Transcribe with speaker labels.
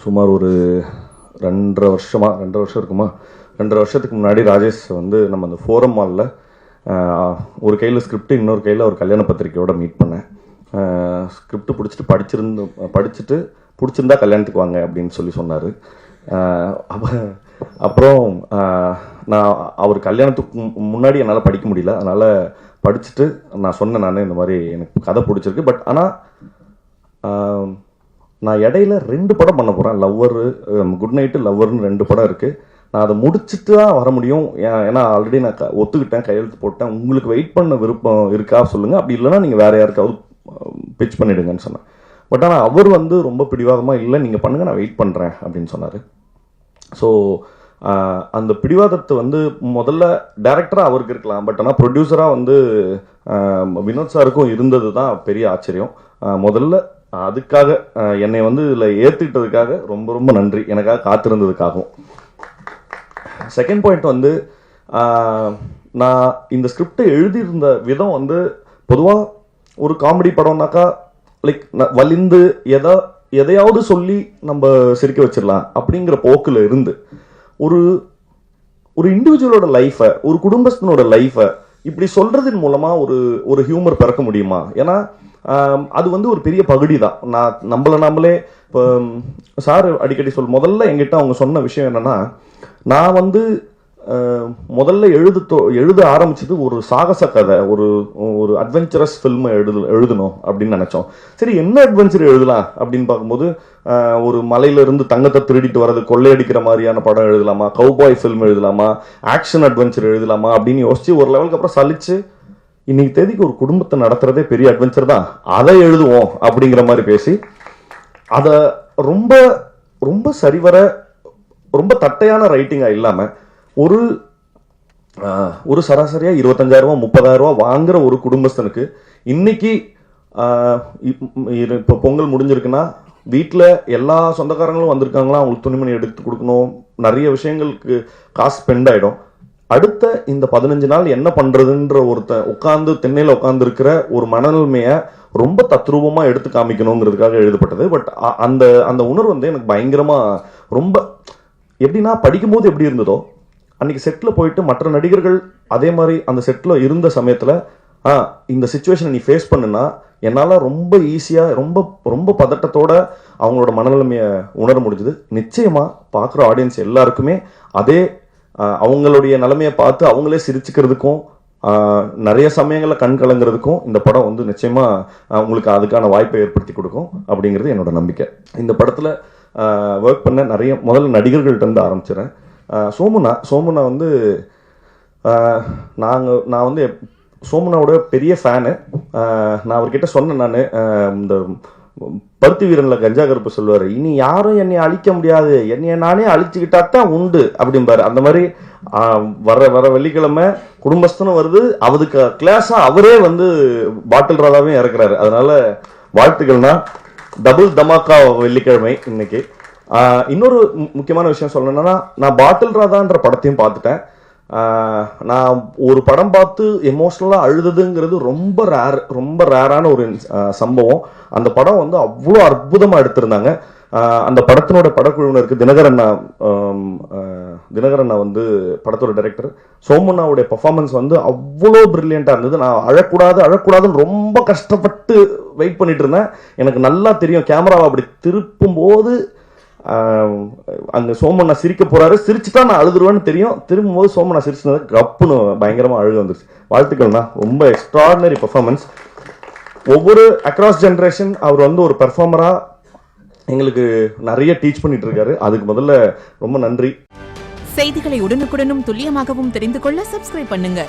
Speaker 1: சுமார் ஒரு 2.5 வருஷம் இருக்குமா, 2.5 வருஷத்துக்கு முன்னாடி ராஜேஷ் வந்து நம்ம அந்த ஃபோரம் மாலில் ஒரு கையில் ஸ்கிரிப்ட், இன்னொரு கையில் ஒரு கல்யாண பத்திரிக்கையோட மீட் பண்ணேன். ஸ்கிரிப்ட் படிச்சுட்டு பிடிச்சிருந்தா கல்யாணத்துக்கு வாங்க அப்படின்னு சொன்னார். அப்புறம் நான் அவர் கல்யாணத்துக்கு முன்னாடி என்னால் படிக்க முடியல, அதனால் படிச்சுட்டு நான் சொன்னேன், நான் இந்த மாதிரி எனக்கு கதை பிடிச்சிருக்கு, பட் ஆனால் நான் இடையில 2 படம் பண்ண போகிறேன். லவ்வரு, குட் நைட்டு, லவ்வர்னு 2 படம் இருக்குது. நான் அதை முடிச்சுட்டு தான் வர முடியும், ஏன்னா ஆல்ரெடி நான் ஒத்துக்கிட்டேன், கையெழுத்து போட்டேன். உங்களுக்கு வெயிட் பண்ண விருப்பம் இருக்கா சொல்லுங்கள், அப்படி இல்லைன்னா நீங்கள் வேறு யாருக்காவது பிச் பண்ணிவிடுங்கன்னு சொன்னேன். பட் ஆனால் அவர் வந்து ரொம்ப பிடிவாதமாக, இல்லை நீங்கள் பண்ணுங்கள், நான் வெயிட் பண்ணுறேன் அப்படின்னு சொன்னார். ஸோ அந்த பிடிவாதத்தை வந்து முதல்ல டைரக்டராக அவருக்கு இருக்கலாம், பட் ஆனால் ப்ரொடியூசராக வந்து வினோத் சாருக்கும் இருந்தது தான் பெரிய ஆச்சரியம். முதல்ல அதுக்காக என்னை வந்து இதில் ஏற்றுக்கிட்டதுக்காக ரொம்ப ரொம்ப நன்றி, எனக்காக காத்திருந்ததுக்காகவும். செகண்ட் பாயிண்ட் வந்து, நான் இந்த ஸ்கிரிப்டை எழுதியிருந்த விதம் வந்து, பொதுவாக ஒரு காமெடி படம்னாக்கா லைக் வலிந்து எதையாவது சொல்லி நம்ம சிரிக்க வச்சிடலாம் அப்படிங்கிற போக்கில் இருந்து ஒரு இண்டிவிஜுவலோட லைஃபை, ஒரு குடும்பத்தினோட லைஃபை இப்படி சொல்றதன் மூலமாக ஒரு ஹியூமர் பிறக்க முடியுமா? ஏன்னா அது வந்து ஒரு பெரிய பகுதி தான். நம்மளே இப்போ சார் அடிக்கடி முதல்ல எங்கிட்ட அவங்க சொன்ன விஷயம் என்னன்னா, நான் வந்து முதல்ல எழுத ஆரம்பிச்சது ஒரு சாகச கதை, ஒரு அட்வென்ச்சரஸ் ஃபில்மை எழுதணும் அப்படின்னு நினைச்சோம். சரி, என்ன அட்வென்ச்சர் எழுதலாம் அப்படின்னு பார்க்கும்போது, ஒரு மலையிலிருந்து தங்கத்தை திருடிட்டு வர்றது, கொள்ளையடிக்கிற மாதிரியான படம் எழுதலாமா, கவுபாய் ஃபில்ம் எழுதலாமா, ஆக்ஷன் அட்வென்ச்சர் எழுதலாமா அப்படின்னு யோசிச்சு ஒரு லெவலுக்கு அப்புறம் சலிச்சு, இன்னைக்கு தேதிக்கு ஒரு குடும்பத்தை நடத்துறதே பெரிய அட்வென்ச்சர் தான், அதை எழுதுவோம் அப்படிங்கிற மாதிரி பேசி, அதை ரொம்ப ரொம்ப சரிவர ரொம்ப தட்டையான ரைட்டிங்கா இல்லாம ஒரு சராசரியா 25,000 30,000 வாங்குற ஒரு குடும்பஸ்தனுக்கு இன்னைக்கு இப்போ பொங்கல் முடிஞ்சிருக்குன்னா வீட்டில் எல்லா சொந்தக்காரங்களும் வந்திருக்காங்களா, அவங்களுக்கு துணிமணி எடுத்து கொடுக்கணும், நிறைய விஷயங்களுக்கு காசு ஸ்பெண்ட் ஆயிடும். அடுத்த இந்த 15 நாள் என்ன பண்றதுன்ற ஒருத்தன் திண்ணையில உட்கார்ந்து இருக்கிற ஒரு மனநிலைமையை ரொம்ப தத்ரூபமா எடுத்து காமிக்கணுங்கிறதுக்காக எழுதப்பட்டது. பட் அந்த உணர்வு வந்து எனக்கு பயங்கரமா, ரொம்ப எப்படின்னா, படிக்கும்போது எப்படி இருந்ததோ அன்னைக்கு செட்டில் போயிட்டு மற்ற நடிகர்கள் அதே மாதிரி அந்த செட்டில் இருந்த சமயத்தில், இந்த சுச்சுவேஷனை நீ ஃபேஸ் பண்ணுனா என்னால் ரொம்ப ஈஸியாக, ரொம்ப ரொம்ப பதட்டத்தோட அவங்களோட மனநிலைமையை உணர முடிஞ்சுது. நிச்சயமாக பார்க்குற ஆடியன்ஸ் எல்லாருக்குமே அதே அவங்களுடைய நிலைமையை பார்த்து அவங்களே சிரிச்சுக்கிறதுக்கும் நிறைய சமயங்களில் கண் கலங்கிறதுக்கும் இந்த படம் வந்து நிச்சயமாக உங்களுக்கு அதுக்கான வாய்ப்பை ஏற்படுத்தி கொடுக்கும் அப்படிங்கிறது என்னோட நம்பிக்கை. இந்த படத்தில் ஒர்க் பண்ண முதல்ல நடிகர்கள்ட்ட இருந்து ஆரம்பிச்சிடறேன். சோமுனா வந்து நான் வந்து சோமுனாவோட பெரிய ஃபேனு. நான் அவர்கிட்ட சொன்னேன், நான் இந்த பருத்தி வீரனில் கஞ்சா கருப்பு சொல்லுவார், இனி யாரும் என்னை அழிக்க முடியாது, என்னைய நானே அழிச்சுக்கிட்டாத்தான் உண்டு அப்படிம்பாரு. அந்த மாதிரி வர வெள்ளிக்கிழமை குடும்பஸ்தனும் வருது, அவருக்கு கிளாஸாக அவரே வந்து பாட்டில் ராதாவே இறக்குறாரு. அதனால வாழ்த்துக்கள்னா, டபுள் தமாக்கா வெள்ளிக்கிழமை இன்னைக்கு. இன்னொரு முக்கியமான விஷயம் சொல்லணும்னா, நான் பாட்டில் ராதான்ற படத்தையும் பார்த்துட்டேன். நான் ஒரு படம் பார்த்து எமோஷ்னலாக அழுதுங்கிறது ரொம்ப ரேரான ஒரு சம்பவம். அந்த படம் வந்து அவ்வளோ அற்புதமாக எடுத்திருந்தாங்க. அந்த படத்தினோட படக்குழுவினருக்கு தினகரன் வந்து படத்தோட டைரக்டர். சோமுனாவுடைய பர்ஃபார்மன்ஸ் வந்து அவ்வளோ பிரில்லியண்டாக இருந்தது. நான் அழக்கூடாதுன்னு ரொம்ப கஷ்டப்பட்டு வெயிட் பண்ணிட்டு இருந்தேன். எனக்கு நல்லா தெரியும், கேமராவை அப்படி திருப்பும் போது அங்கே சோமண்ணா சிரிக்க போறாரு, சிரிச்சுட்டா நான் அழுதுருவேன்னு தெரியும். திரும்பும் போது சோமண்ணா சிரிச்சுனது கப்புன்னு பயங்கரமா அழுக வந்துருச்சு. வாழ்த்துக்கள்ண்ணா, ரொம்ப எக்ஸ்ட்ராடினரி பெர்ஃபார்மன்ஸ். ஒவ்வொரு அக்ராஸ் ஜென்ரேஷன் அவர் வந்து ஒரு பெர்ஃபார்மரா எங்களுக்கு நிறைய டீச் பண்ணிட்டு இருக்காரு. அதுக்கு முதல்ல ரொம்ப நன்றி.
Speaker 2: செய்திகளை உடனுக்குடனும் துல்லியமாகவும் தெரிந்து கொள்ள சப்ஸ்கிரைப் பண்ணுங்க.